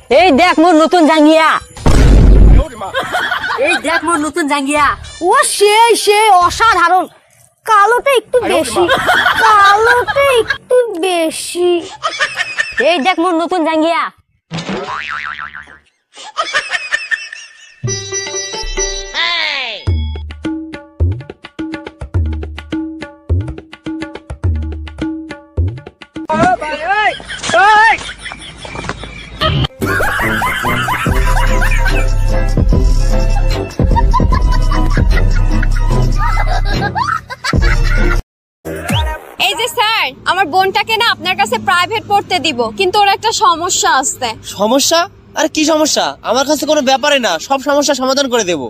এই দেখ মোর নতুন জাঙ্গিয়া। এই দেখ মোর নতুন জাঙ্গিয়া। ও সেই সেই অসাধারণ। কালোটা একটু বেশি, কালোটা একটু বেশি। এই দেখ মোর নতুন জাঙ্গিয়া। এই যে স্যার, আমার বোনটাকে না আপনার কাছে প্রাইভেট পড়তে দিব, কিন্তু ওর একটা সমস্যা আছে। সমস্যা? আরে কি সমস্যা? আমার কাছে কোনো ব্যাপারে না, সব সমস্যা সমাধান করে দেব।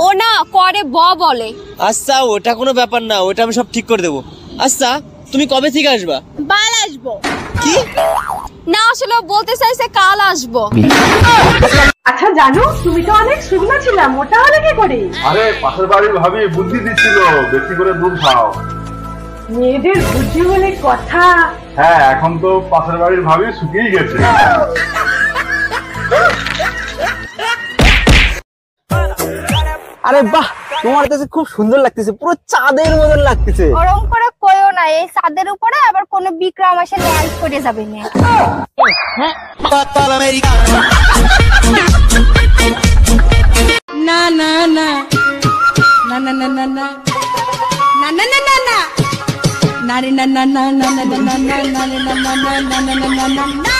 ও না করে বলে। আচ্ছা ওটা কোনো ব্যাপার না, ওটা আমি সব ঠিক করে দেবো। আচ্ছা তুমি কবে থেকে আসবা? কাল আসবো। কি না আসলে ও বলতে চাইছে কাল আসবো। আচ্ছা জানো, তুমি তো অনেক শুকনো ছিলা, মোটা হলে কি করে? আরে পাশের বাড়ির ভাবি বুদ্ধি দিচ্ছিল বেশি করে দুধ খাও। মেয়েদের বুদ্ধি বলে কথা। হ্যাঁ এখন তো পাশের বাড়ির ভাবি শুকিয়ে গেছে। আরে বাহ, তোমার কাছে খুব সুন্দর লাগতেছে, পুরো চাঁদের মতন লাগতেছে। ওরম করে কইও না, এই ছাদের উপরে আবার কোন বিক্রম এসে ল্যান্ড করে যাবে না। না না না না না না না না না না না না না না রে না না না না না না না না না না না না না না না